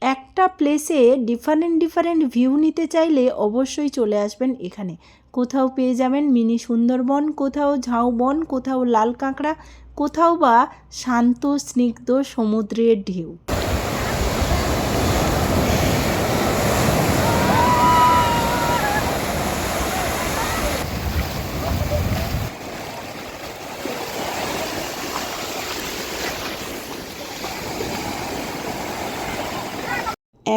একটা প্লেসে different view নিতে চাইলে অবশ্যই চলে আসবেন এখানে। কোথাও পেয়ে যাবেন মিনি সুন্দরবন, কোথাও ঝাউবন, কোথাও লাল কাঁকড়া, কোথাও বা শান্ত স্নিগ্ধ সমুদ্রের ঢেউ।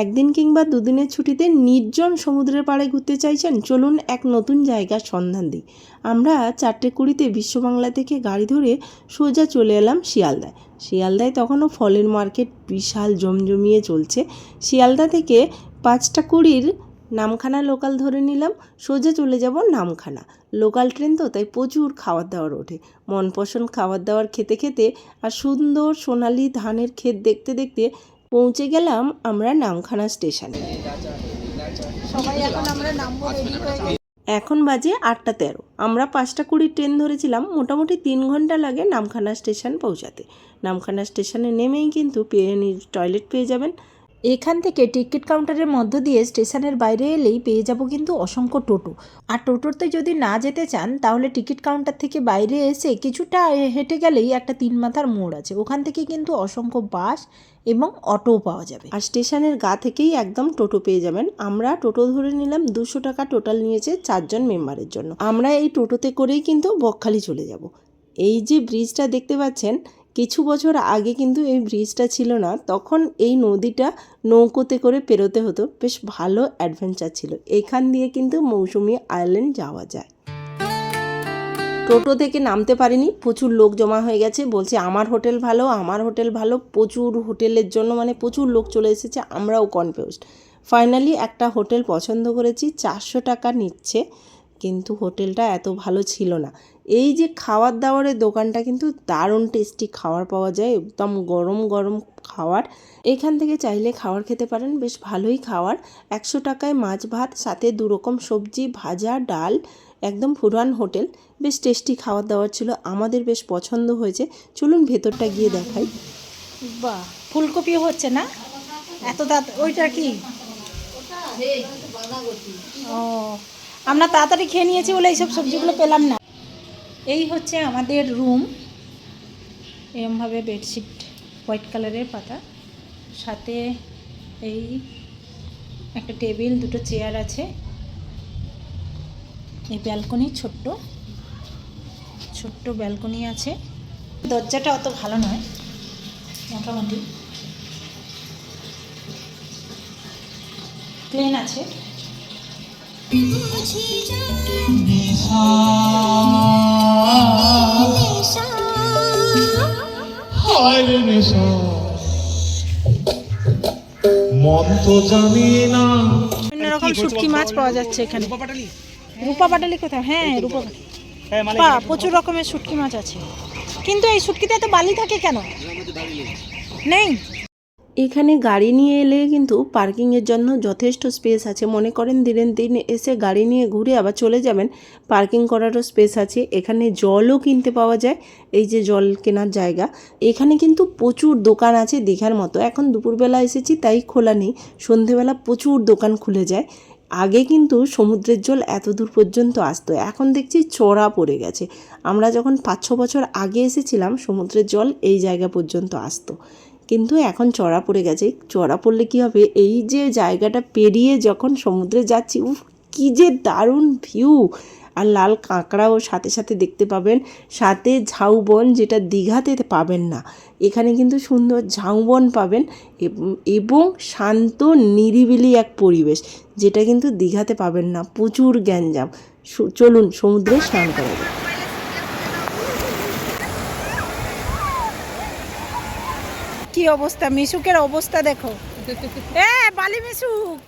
একদিন কিংবা দুদিনের ছুটিতে নির্জন সমুদ্রের পাড়ে ঘুরতে চাইছেন? চলুন এক নতুন জায়গার সন্ধান দিই। আমরা 4:20 বিশ্ব বাংলা থেকে গাড়ি ধরে সোজা চলে এলাম শিয়ালদায়। শিয়ালদায় তখনও ফলের মার্কেট বিশাল জমজমিয়ে চলছে। শিয়ালদা থেকে 5:20 নামখানা লোকাল ধরে নিলাম, সোজা চলে যাব নামখানা। লোকাল ট্রেন তো, তাই প্রচুর খাবার দাবার ওঠে। মন পছন্দ খাবার দাবার খেতে খেতে আর সুন্দর সোনালি ধানের ক্ষেত দেখতে দেখতে পৌঁছে গেলাম আমরা নামখানা স্টেশনে। সবাই এখন আমরা নামবো, রেডি হয়ে গেছি। এখন বাজে 8:13। আমরা 5:20 ট্রেন ধরেছিলাম। মোটামুটি 3 ঘন্টা লাগে নামখানা স্টেশন পৌঁছাতে। নামখানা স্টেশনে নেমেই কিন্তু টয়লেট পেয়ে যাবেন। এখান থেকে টিকিট কাউন্টারের মধ্য দিয়ে স্টেশনের বাইরে এলেই পেয়ে যাব কিন্তু অসংখ্য টোটো। আর টোটোতে যদি না যেতে চান তাহলে টিকিট কাউন্টার থেকে বাইরে এসে কিছুটা হেঁটে গেলেই একটা 3 মাথার মোড় আছে, ওখান থেকে কিন্তু অসংখ্য বাস এবং অটোও পাওয়া যাবে। আর স্টেশনের গা থেকেই একদম টোটো পেয়ে যাবেন। আমরা টোটো ধরে নিলাম, 200 টাকা টোটাল নিয়েছে 4 জন মেম্বারের জন্য। আমরা এই টোটোতে করেই কিন্তু বকখালি চলে যাব। এই যে ব্রিজটা দেখতে পাচ্ছেন, কিছু বছর আগে কিন্তু এই ব্রিজটা ছিল না, তখন এই নদীটা নৌকোতে করে পেরোতে হতো। বেশ ভালো অ্যাডভেঞ্চার ছিল। এখান দিয়ে কিন্তু মৌসুমী আইল্যান্ড যাওয়া যায়। টোটো থেকে নামতে পারিনি, প্রচুর লোক জমা হয়ে গেছে। বলছে আমার হোটেল ভালো, আমার হোটেল ভালো। প্রচুর হোটেলের জন্য মানে প্রচুর লোক চলে এসেছে, আমরাও কনফিউজড। ফাইনালি একটা হোটেল পছন্দ করেছি, 400 টাকা নিচ্ছে, কিন্তু হোটেলটা এত ভালো ছিল না। এই যে খাবার দাবারের দোকানটা কিন্তু দারুণ টেস্টি খাবার পাওয়া যায়, একদম গরম গরম খাবার। এখান থেকে চাইলে খাবার খেতে পারেন, বেশ ভালোই খাবার। 100 টাকায় মাছ ভাত, সাথে 2 রকম সবজি, ভাজা, ডাল, একদম পুরান হোটেল। বেশ টেস্টি খাবার দাবার ছিল, আমাদের বেশ পছন্দ হয়েছে। চলুন ভেতরটা গিয়ে দেখাই। বাহ, ফুলকপিও হচ্ছে না এত ওইটা কি? ও, আমরা তাড়াতাড়ি খেয়ে নিয়েছি বলে এইসব সবজিগুলো পেলাম না। এই হচ্ছে আমাদের রুম। এরমভাবে বেডশিট হোয়াইট কালারের পাতা, সাথে এই একটা টেবিল, 2টো চেয়ার আছে। এই ব্যালকনি, ছোট্ট ছোট্ট ব্যালকনি আছে। দরজাটা অত ভালো নয়, মোটামুটি প্লেন আছে। মন তো জানি না, বিভিন্ন রকম শুটকি মাছ পাওয়া যাচ্ছে এখানে। রূপা পাটালি কোথায়? হ্যাঁ, রূপা প্রচুর রকমের শুটকি মাছ আছে, কিন্তু এই শুটকিতে এত বালি থাকে কেন? নেই। এখানে গাড়ি নিয়ে এলে কিন্তু পার্কিংয়ের জন্য যথেষ্ট স্পেস আছে। মনে করেন দিনের দিন এসে গাড়ি নিয়ে ঘুরে আবার চলে যাবেন, পার্কিং করারও স্পেস আছে। এখানে জলও কিনতে পাওয়া যায়, এই যে জল কেনার জায়গা। এখানে কিন্তু প্রচুর দোকান আছে দেখার মতো। এখন দুপুরবেলা এসেছি তাই খোলা নেই, সন্ধেবেলা প্রচুর দোকান খুলে যায়। আগে কিন্তু সমুদ্রের জল এত দূর পর্যন্ত আসতো, এখন দেখছি চড়া পড়ে গেছে। আমরা যখন 5-6 বছর আগে এসেছিলাম সমুদ্রের জল এই জায়গা পর্যন্ত আসতো, কিন্তু এখন চড়া পড়ে গেছে। চড়া পড়লে কী হবে, এই যে জায়গাটা পেরিয়ে যখন সমুদ্রে যাচ্ছি, কী যে দারুণ ভিউ! আর লাল কাঁকড়াও সাথে সাথে দেখতে পাবেন, সাথে ঝাউবন, যেটা দীঘাতে পাবেন না। এখানে কিন্তু সুন্দর ঝাউবন পাবেন এবং শান্ত নিরিবিলি এক পরিবেশ, যেটা কিন্তু দীঘাতে পাবেন না। প্রচুর গ্যাঞ্জাম। চলুন সমুদ্রে স্নান করা যায়। কি অবস্থা, মিশুকের অবস্থা দেখো। এ বালি মিশুক,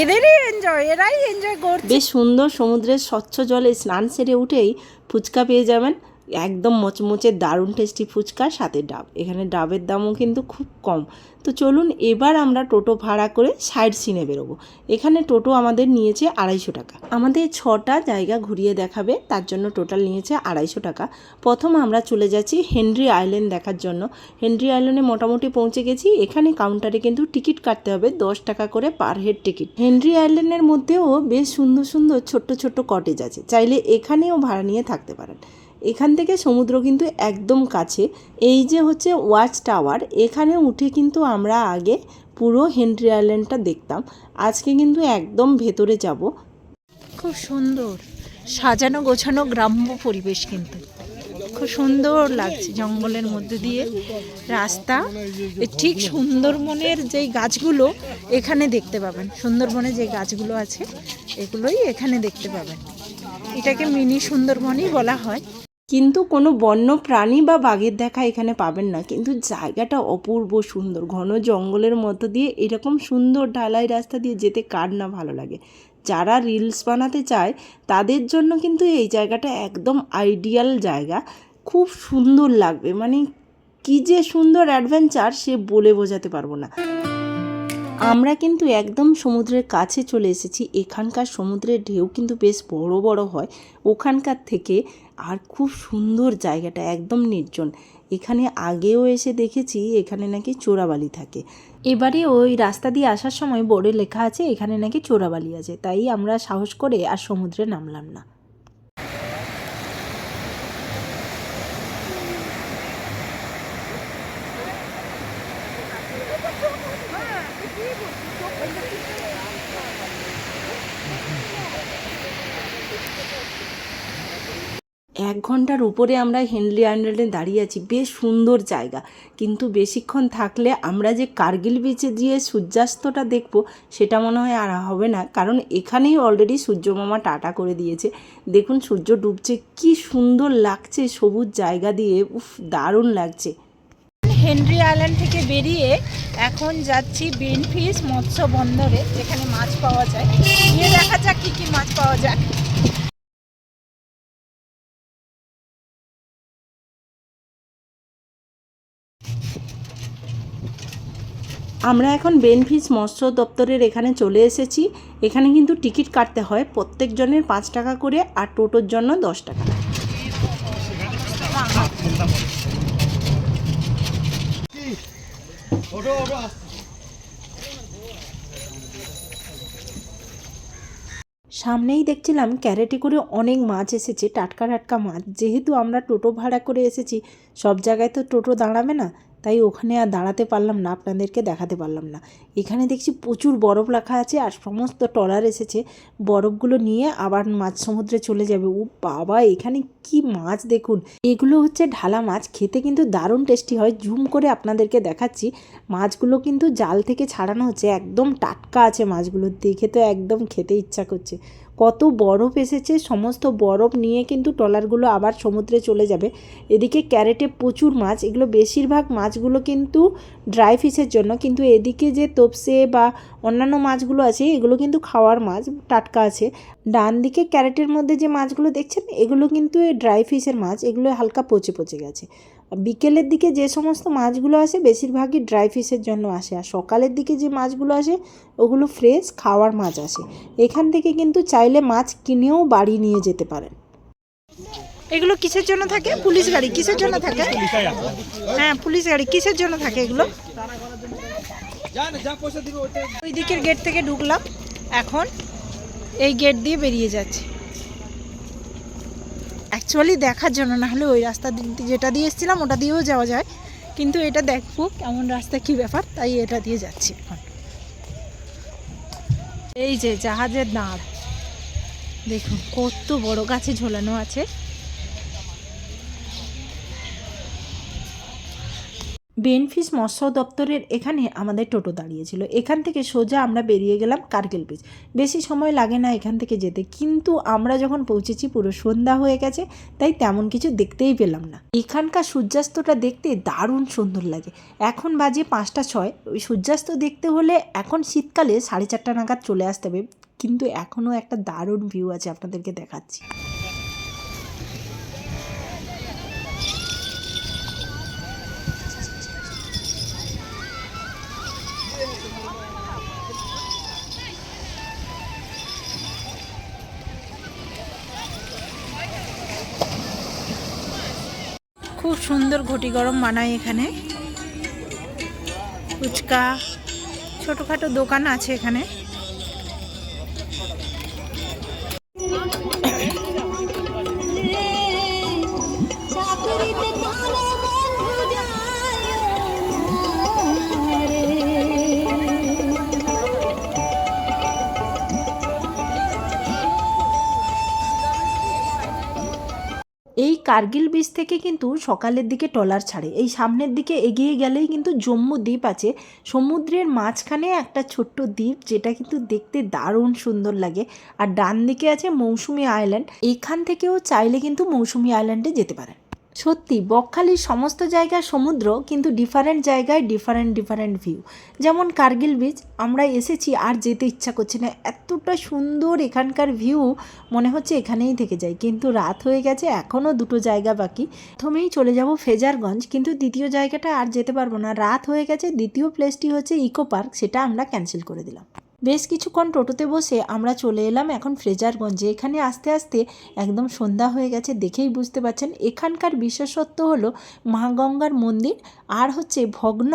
এদেরই এনজয়, এরাই এনজয় করছে। বেশ সুন্দর সমুদ্রের স্বচ্ছ জলে স্নান সেরে উঠেই ফুচকা পেয়ে যাবেন। একদম মচমচে দারুণ টেস্টি ফুচকা, সাথে ডাব। এখানে ডাবের দামও কিন্তু খুব কম। তো চলুন এবার আমরা টোটো ভাড়া করে সাইড সিনে বেরোবো। এখানে টোটো আমাদের নিয়েছে 250 টাকা। আমাদের 6টা জায়গা ঘুরিয়ে দেখাবে, তার জন্য টোটাল নিয়েছে 250 টাকা। প্রথম আমরা চলে যাচ্ছি হেনরি আইল্যান্ড দেখার জন্য। হেনরি আইল্যান্ডে মোটামুটি পৌঁছে গেছি। এখানে কাউন্টারে কিন্তু টিকিট কাটতে হবে 10 টাকা করে পার হেড টিকিট। হেনরি আইল্যান্ডের মধ্যেও বেশ সুন্দর সুন্দর ছোট্ট ছোট্ট কটেজ আছে, চাইলে এখানেও ভাড়া নিয়ে থাকতে পারেন। এখান থেকে সমুদ্র কিন্তু একদম কাছে। এই যে হচ্ছে ওয়াচ টাওয়ার, এখানে উঠে কিন্তু আমরা আগে পুরো হেনরি আইল্যান্ডটা দেখতাম। আজকে কিন্তু একদম ভেতরে যাব। খুব সুন্দর সাজানো গোছানো গ্রাম্য পরিবেশ, কিন্তু খুব সুন্দর লাগছে। জঙ্গলের মধ্যে দিয়ে রাস্তা, ঠিক সুন্দরবনের যেই গাছগুলো এখানে দেখতে পাবেন। সুন্দরবনে যে গাছগুলো আছে এগুলোই এখানে দেখতে পাবেন। এটাকে মিনি সুন্দরবনই বলা হয়। কিন্তু কোনো বন্য প্রাণী বা বাঘের দেখা এখানে পাবেন না, কিন্তু জায়গাটা অপূর্ব সুন্দর। ঘন জঙ্গলের মধ্য দিয়ে এরকম সুন্দর ঢালাই রাস্তা দিয়ে যেতে কার না ভালো লাগে। যারা রিলস বানাতে চায় তাদের জন্য কিন্তু এই জায়গাটা একদম আইডিয়াল জায়গা। খুব সুন্দর লাগবে, মানে কী যে সুন্দর অ্যাডভেঞ্চার সে বলে বোঝাতে পারবো না। আমরা কিন্তু একদম সমুদ্রের কাছে চলে এসেছি। এখানকার সমুদ্রের ঢেউ কিন্তু বেশ বড় বড় হয় ওখানকার থেকে। আর খুব সুন্দর জায়গাটা, একদম নির্জন। এখানে আগেও এসে দেখেছি এখানে নাকি চোরাবালি থাকে। এবারে ওই রাস্তা দিয়ে আসার সময় বোর্ডে লেখা আছে এখানে নাকি চোরাবালি আছে, তাই আমরা সাহস করে আর সমুদ্রে নামলাম না। এক ঘন্টার উপরে আমরা হেনরি আইল্যান্ডে দাঁড়িয়ে আছি। বেশ সুন্দর জায়গা, কিন্তু বেশিক্ষণ থাকলে আমরা যে কার্গিল বিচে গিয়ে সূর্যাস্তটা দেখব সেটা মনে হয় আর হবে না, কারণ এখানেই অলরেডি সূর্যমামা টাটা করে দিয়েছে। দেখুন সূর্য ডুবছে, কি সুন্দর লাগছে সবুজ জায়গা দিয়ে। উফ, দারুণ লাগছে। হেনরি আইল্যান্ড থেকে বেরিয়ে এখন যাচ্ছি বেনফিস মৎস্য বন্দরে, যেখানে মাছ পাওয়া যায়। গিয়ে দেখা যাক কী কী মাছ পাওয়া যায়। আমরা এখন বেনফিস মৎস্য দপ্তরের এখানে চলে এসেছি। এখানে কিন্তু টিকিট কাটতে হয়, প্রত্যেকজনের 5 টাকা করে, আর টোটোর জন্য 10 টাকা। সামনেই দেখছিলাম ক্যারেটে করে অনেক মাছ এসেছে, টাটকা টাটকা মাছ। যেহেতু আমরা টোটো ভাড়া করে এসেছি, সব জায়গায় তো টোটো দাঁড়াবে না, তাই ওখানে আর দাঁড়াতে পারলাম না, আপনাদেরকে দেখাতে পারলাম না। এখানে দেখছি প্রচুর বরফ রাখা আছে, আর সমস্ত ট্রলার এসেছে। বরফগুলো নিয়ে আবার মাছ সমুদ্রে চলে যাবে। ও বাবা, এখানে কি মাছ দেখুন! এগুলো হচ্ছে ঢালা মাছ, খেতে কিন্তু দারুণ টেস্টি হয়। জুম করে আপনাদেরকে দেখাচ্ছি। মাছগুলো কিন্তু জাল থেকে ছাড়ানো হচ্ছে, একদম টাটকা আছে মাছগুলো। দেখে তো একদম খেতে ইচ্ছা করছে। কত বরফ এসেছে, সমস্ত বরফ নিয়ে কিন্তু ট্রলারগুলো আবার সমুদ্রে চলে যাবে। এদিকে ক্যারেটে প্রচুর মাছ। এগুলো বেশিরভাগ মাছগুলো কিন্তু ড্রাই ফিশের জন্য, কিন্তু এদিকে যে তোপসে বা অন্যান্য মাছগুলো আছে এগুলো কিন্তু খাওয়ার মাছ, টাটকা আছে। ডান দিকে ক্যারেটের মধ্যে যে মাছগুলো দেখছেন এগুলো কিন্তু ড্রাই ফিশের মাছ, এগুলো হালকা পচে পচে গেছে। বিকেলের দিকে যে সমস্ত মাছগুলো আসে বেশিরভাগই ড্রাই ফিশের জন্য আসে, আর সকালের দিকে যে মাছগুলো আসে ওগুলো ফ্রেশ খাওয়ার মাছ আসে। এখান থেকে কিন্তু চাইলে মাছ কিনেও বাড়ি নিয়ে যেতে পারেন। এগুলো কিসের জন্য থাকে? পুলিশ গাড়ি কিসের জন্য থাকে? হ্যাঁ, পুলিশ গাড়ি কিসের জন্য থাকে এগুলো? ওই দিকের গেট থেকে ঢুকলাম, এখন এই গেট দিয়ে বেরিয়ে যাচ্ছি। অ্যাকচুয়ালি দেখার জন্য, না হলে ওই রাস্তা যেটা দিয়ে এসেছিলাম ওটা দিয়েও যাওয়া যায়, কিন্তু এটা দেখবো কেমন রাস্তা, কী ব্যাপার, তাই এটা দিয়ে যাচ্ছি এখন। এই যে জাহাজের দাঁড় দেখুন, কত বড় গাছে ঝোলানো আছে। বেনফিস মৎস্য দপ্তরের এখানে আমাদের টোটো দাঁড়িয়েছিল। এখান থেকে সোজা আমরা বেরিয়ে গেলাম কার্গিল বিচ। বেশি সময় লাগে না এখান থেকে যেতে, কিন্তু আমরা যখন পৌঁছেছি পুরো সন্ধ্যা হয়ে গেছে, তাই তেমন কিছু দেখতেই পেলাম না। এখানকার সূর্যাস্তটা দেখতে দারুণ সুন্দর লাগে। এখন বাজে 5টা 6। ওই সূর্যাস্ত দেখতে হলে এখন শীতকালে 4:30 নাগাদ চলে আসতে হবে, কিন্তু এখনও একটা দারুণ ভিউ আছে, আপনাদেরকে দেখাচ্ছি। সুন্দর ঘটি গরম বানায় এখানে, ফুচকা, ছোটোখাটো দোকান আছে এখানে। এই কার্গিল বিচ থেকে কিন্তু সকালের দিকে ট্রলার ছাড়ে। এই সামনের দিকে এগিয়ে গেলেই কিন্তু জম্মু দ্বীপ আছে, সমুদ্রের মাঝখানে একটা ছোট্ট দ্বীপ, যেটা কিন্তু দেখতে দারুণ সুন্দর লাগে। আর ডান দিকে আছে মৌসুমী আইল্যান্ড, এখান থেকেও চাইলে কিন্তু মৌসুমী আইল্যান্ডে যেতে পারেন। সত্যি বকখালির সমস্ত জায়গার সমুদ্র, কিন্তু ডিফারেন্ট জায়গায় ডিফারেন্ট ভিউ। যেমন কার্গিল বিচ আমরা এসেছি আর যেতে ইচ্ছা করছে না, এতটা সুন্দর এখানকার ভিউ, মনে হচ্ছে এখানেই থেকে যাই। কিন্তু রাত হয়ে গেছে, এখনও দুটো জায়গা বাকি। প্রথমেই চলে যাব ফেজারগঞ্জ, কিন্তু দ্বিতীয় জায়গাটা আর যেতে পারবো না, রাত হয়ে গেছে। দ্বিতীয় প্লেসটি হচ্ছে ইকো পার্ক, সেটা আমরা ক্যান্সেল করে দিলাম। বেশ কিছুক্ষণ টোটোতে বসে আমরা চলে এলাম এখন ফ্রেজারগঞ্জে। এখানে আস্তে আস্তে একদম সন্ধ্যা হয়ে গেছে, দেখেই বুঝতে পারছেন। এখানকার বিশেষত্ব হলো মা গঙ্গার মন্দির আর হচ্ছে ভগ্ন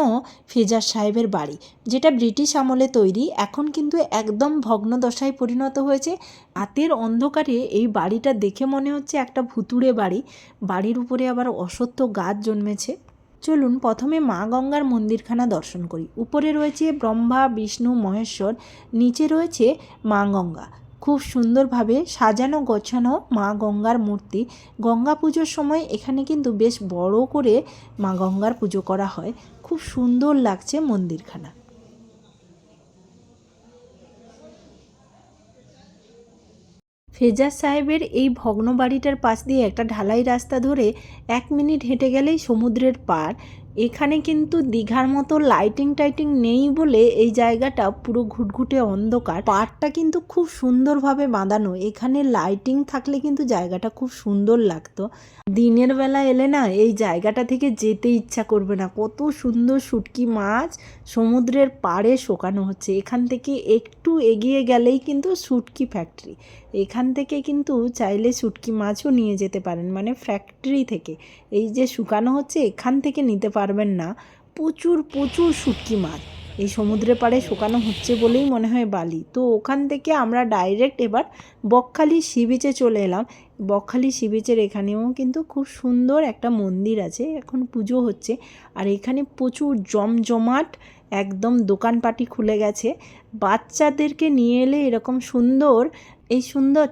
ফেজার সাহেবের বাড়ি, যেটা ব্রিটিশ আমলে তৈরি, এখন কিন্তু একদম ভগ্নদশায় পরিণত হয়েছে। রাতের অন্ধকারে এই বাড়িটা দেখে মনে হচ্ছে একটা ভুতুড়ে বাড়ি। বাড়ির উপরে আবার অশ্বত্থ গাছ জন্মেছে। চলুন প্রথমে মা গঙ্গার মন্দিরখানা দর্শন করি। উপরে রয়েছে ব্রহ্মা, বিষ্ণু, মহেশ্বর, নিচে রয়েছে মা গঙ্গা। খুব সুন্দরভাবে সাজানো গোছানো মা গঙ্গার মূর্তি। গঙ্গা পুজোর সময় এখানে কিন্তু বেশ বড় করে মা গঙ্গার পুজো করা হয়। খুব সুন্দর লাগছে মন্দিরখানা। ফেজার সাহেবের এই ভগ্ন বাড়িটার পাশ দিয়ে একটা ঢালাই রাস্তা ধরে 1 মিনিট হেঁটে গেলেই সমুদ্রের পাড়। এখানে কিন্তু দীঘার মতো লাইটিং টাইটিং নেই বলে এই জায়গাটা পুরো ঘুটঘুটে অন্ধকার। পাড়টা কিন্তু খুব সুন্দরভাবে বাঁধানো, এখানে লাইটিং থাকলে কিন্তু জায়গাটা খুব সুন্দর লাগতো। দিনের বেলা এলে না এই জায়গাটা থেকে যেতে ইচ্ছা করবে না। কত সুন্দর শুটকি মাছ সমুদ্রের পাড়ে শোকানো হচ্ছে। এখান থেকে একটু এগিয়ে গেলেই কিন্তু শুটকি ফ্যাক্টরি, এখান থেকে কিন্তু চাইলে শুটকি মাছও নিয়ে যেতে পারেন, মানে ফ্যাক্টরি থেকে। এই যে শুকানো হচ্ছে এখান থেকে নিতে পারবেন না। প্রচুর শুটকি মাছ এই সমুদ্রের পাড়ে শুকানো হচ্ছে বলেই মনে হয় বালি। তো ওখান থেকে আমরা ডাইরেক্ট এবার বকখালি সি বিচে চলে এলাম। বকখালি সি বিচের এখানেও কিন্তু খুব সুন্দর একটা মন্দির আছে, এখন পুজো হচ্ছে। আর এখানে প্রচুর জমজমাট, একদম দোকানপাটি খুলে গেছে। বাচ্চাদেরকে নিয়ে এলে এরকম সুন্দর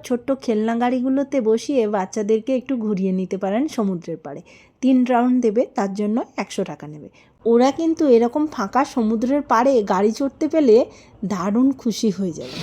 ছোট্ট খেলনা গাড়িগুলোতে বসিয়ে বাচ্চাদেরকে একটু ঘুরিয়ে নিতে পারেন সমুদ্রের পাড়ে। 3 রাউন্ড দেবে, তার জন্য 100 টাকা নেবে। ওরা কিন্তু এরকম ফাঁকা সমুদ্রের পাড়ে গাড়ি চড়তে পেলে দারুণ খুশি হয়ে যাবে।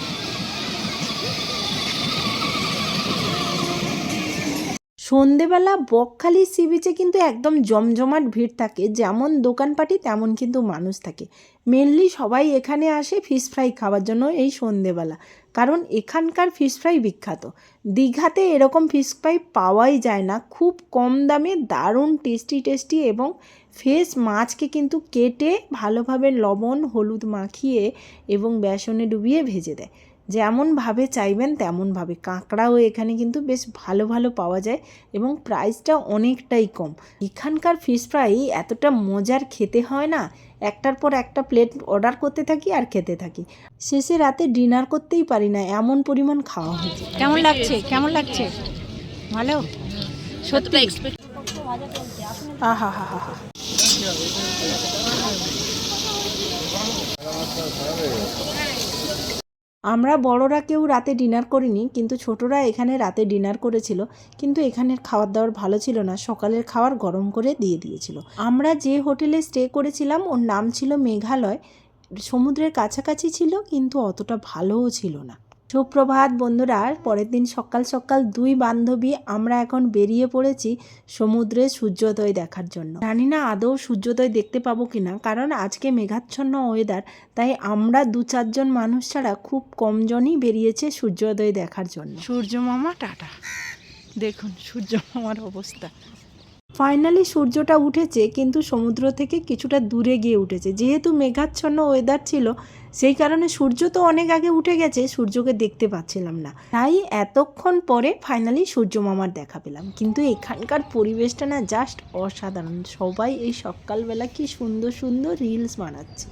সন্ধেবেলা বকখালি সি বিচে কিন্তু একদম জমজমাট ভিড় থাকে, যেমন দোকানপাটি তেমন কিন্তু মানুষ থাকে। মেনলি সবাই এখানে আসে ফিশ ফ্রাই খাওয়ার জন্য এই সন্ধেবেলা, কারণ এখানকার ফিশ ফ্রাই বিখ্যাত। দীঘাতে এরকম ফিশ ফ্রাই পাওয়াই যায় না, খুব কম দামে দারুণ টেস্টি এবং ফ্রেশ মাছকে কিন্তু কেটে ভালোভাবে লবণ হলুদ মাখিয়ে এবং বেসনে ডুবিয়ে ভেজে দেয়। যেমনভাবে চাইবেন তেমনভাবে। কাঁকড়াও এখানে কিন্তু বেশ ভালো পাওয়া যায় এবং প্রাইসটা অনেকটাই কম। এখানকার ফিশ ফ্রাই এতটা মজার খেতে হয় না, একটার পর একটা প্লেট অর্ডার করতে থাকি আর খেতে থাকি, শেষে রাতে ডিনার করতেই পারি না, এমন পরিমাণ খাওয়া হয়েছে। কেমন লাগছে ভালো সত্যি। আহা হা হা হা। আমরা বড়রা কেউ রাতে ডিনার করিনি, কিন্তু ছোটরা এখানে রাতে ডিনার করেছিল। কিন্তু এখানের খাবার দাবার ভালো ছিল না, সকালের খাবার গরম করে দিয়ে দিয়েছিল। আমরা যে হোটেলে স্টে করেছিলাম ওর নাম ছিল মেঘালয়, সমুদ্রের কাছাকাছি ছিল, কিন্তু অতটা ভালোও ছিল না। সুপ্রভাত বন্ধুরা, পরের দিন সকাল 2 বান্ধবী আমরা এখন বেরিয়ে পড়েছি সমুদ্রে সূর্যোদয় দেখার জন্য। জানি না আদৌ সূর্যোদয় দেখতে পাবো কিনা, কারণ আজকে মেঘাচ্ছন্ন ওয়েদার, তাই আমরা 2-4 জন মানুষ ছাড়া খুব কম জনই বেরিয়েছে সূর্যোদয় দেখার জন্য। সূর্য মামা টাটা, দেখুন সূর্য মামার অবস্থা। ফাইনালি সূর্যটা উঠেছে, কিন্তু সমুদ্র থেকে কিছুটা দূরে গিয়ে উঠেছে। যেহেতু মেঘাচ্ছন্ন ওয়েদার ছিল, সেই কারণে সূর্য তো অনেক আগে উঠে গেছে, সূর্যকে দেখতে পাচ্ছিলাম না। তাই এতক্ষণ পরে ফাইনালি সূর্য মামার দেখা পেলাম। কিন্তু এখানকার পরিবেশটা না জাস্ট অসাধারণ। সবাই এই সকালবেলা কি সুন্দর সুন্দর রিলস বানাচ্ছে।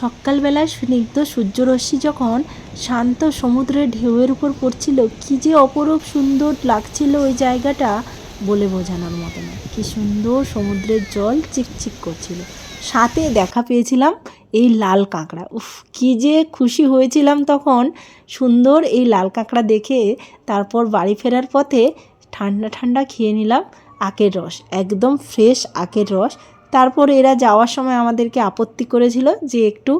সকালবেলায় স্নিগ্ধ সূর্যরশ্মি যখন শান্ত সমুদ্রের ঢেউয়ের উপর পড়ছিল, কি যে অপরূপ সুন্দর লাগছিল ওই জায়গাটা, বলে বোঝানোর মতো না। কি সুন্দর সমুদ্রের জল চিকচিক করছিল। সাথে দেখা পেয়েছিলাম এই লাল কাঁকড়া। উফ, কি যে খুশি হয়েছিলাম তখন সুন্দর এই লাল কাঁকড়া দেখে। তারপর বাড়ি ফেরার পথে ঠান্ডা ঠান্ডা খেয়ে নিলাম আখের রস, একদম ফ্রেশ আখের রস। তারপর এরা যাওয়ার সময় আমাদেরকে আপত্তি করেছিল যে একটু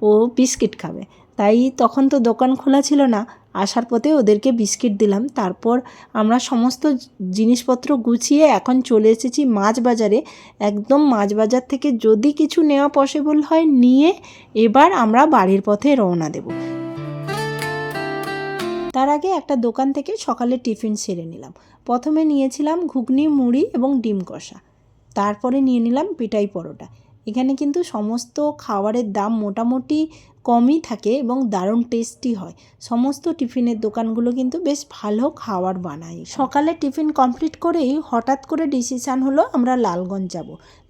ও বিস্কিট খাবে, তাই তখন তো দোকান খোলা ছিল না। আসার পথে ওদেরকে বিস্কিট দিলাম। তারপর আমরা সমস্ত জিনিসপত্র গুছিয়ে এখন চলে এসেছি মাছ বাজারে। একদম মাছ বাজার থেকে যদি কিছু নেওয়া পসিবল হয় নিয়ে এবার আমরা বাড়ির পথে রওনা দেব। তার আগে একটা দোকান থেকে সকালে টিফিন সেরে নিলাম। প্রথমে নিয়েছিলাম ঘুগনি, মুড়ি এবং ডিম কষা। তারপরে নিয়ে নিলাম পেটাই পরোটা। এখানে কিন্তু সমস্ত খাবারের দাম মোটামুটি কমই থাকে এবং দারুণ টেস্টি হয়। সমস্ত টিফিনের দোকানগুলো কিন্তু বেশ ভালো খাবার বানায়। সকালে টিফিন কমপ্লিট করেই হঠাৎ করে ডিসিশান হলো আমরা লালগঞ্জ যাব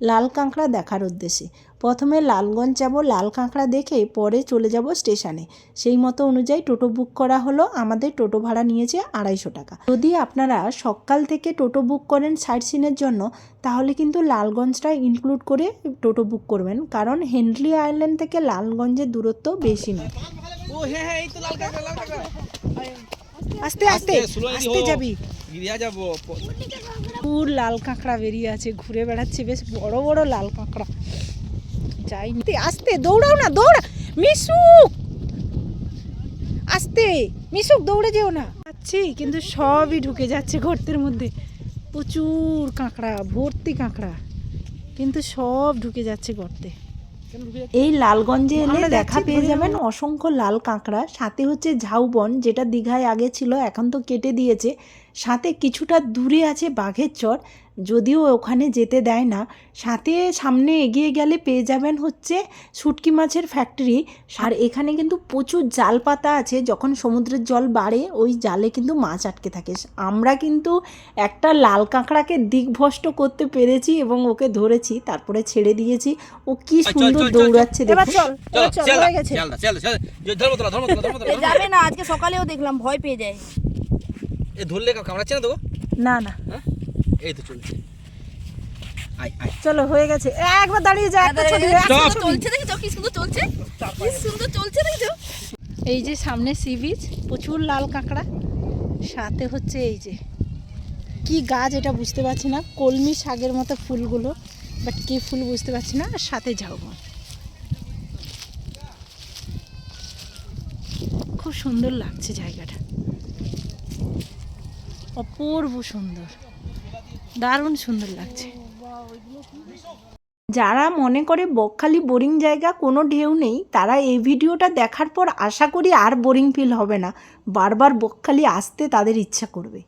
লাল কাঁকড়া দেখার উদ্দেশ্যে। প্রথমে লালগঞ্জ যাব, লাল কাঁকড়া দেখে পরে চলে যাব স্টেশনে। সেই মতো অনুযায়ী টোটো বুক করা হলো। আমাদের টোটো ভাড়া নিয়েছে 250 টাকা। যদি আপনারা সকাল থেকে টোটো বুক করেন সাইট সিনের জন্য, তাহলে কিন্তু লালগঞ্জটা ইনক্লুড করে টোটো বুক করবেন, কারণ হেনরি আইল্যান্ড থেকে লালগঞ্জের দূরত্ব বেশি নয়। আস্তে আস্তে আস্তে যাবি, পুর লাল কাঁকড়া বেরিয়ে আছে, ঘুরে বেড়াচ্ছে, বেশ বড় বড় লাল কাঁকড়া। যাই আস্তে, দৌড়াও না, দৌড়া মিশুক, আস্তে মিশুক, দৌড়ে যেও না। আচ্ছি কিন্তু সবই ঢুকে যাচ্ছে গর্তের মধ্যে। প্রচুর কাঁকড়া, ভর্তি কাঁকড়া, কিন্তু সব ঢুকে যাচ্ছে গর্তে। এই লালগঞ্জে এলে দেখা পেয়ে যাবেন অসংখ্য লাল কাঁকড়া। সাথে হচ্ছে ঝাউবন, যেটা দীঘায় আগে ছিল, এখন তো কেটে দিয়েছে। সাথে কিছুটা দূরে আছে বাঘের চর, যদিও ওখানে যেতে দেয় না। সাথে সামনে এগিয়ে গেলে পেয়ে যাবেন হচ্ছে শুটকি মাছের ফ্যাক্টরি। আর এখানে কিন্তু প্রচুর জাল পাতা আছে, যখন সমুদ্রের জল বাড়ে ওই জালে কিন্তু মাছ আটকে থাকে। আমরা কিন্তু একটা লাল কাঁকড়াকে দিকভ্রষ্ট করতে পেরেছি এবং ওকে ধরেছি, তারপরে ছেড়ে দিয়েছি। ও কি সুন্দর দৌড়াচ্ছে দেখো। যাবে না, আজকে সকালেও দেখলাম ভয় পেয়ে যায়। এ ধরলে কামড়াচ্ছে না তো? না না, এই তো চলছে। চলো হয়ে গেছে। একবার দাঁড়িয়ে যা, একটা ছবি চলছে দেখেছো কি সুন্দর চলছে, কি সুন্দর চলছে দেখেছো। এই যে সামনে সি বিচ, প্রচুর লাল কাঁকড়া। সাথে হচ্ছে এই যে কি গাছ এটা বুঝতে পারছি না, কলমি শাকের মতো ফুলগুলো, বাট কি ফুল বুঝতে পারছি না। আর সাথে ঝাউবন, খুব সুন্দর লাগছে জায়গাটা, অপূর্ব সুন্দর, দারুণ সুন্দর লাগছে। যারা মনে করে বকখালি বোরিং জায়গা, কোনো ঢেউ নেই, তারা এই ভিডিওটা দেখার পর আশা করি আর বোরিং ফিল হবে না, বারবার বকখালি আসতে তাদের ইচ্ছা করবে।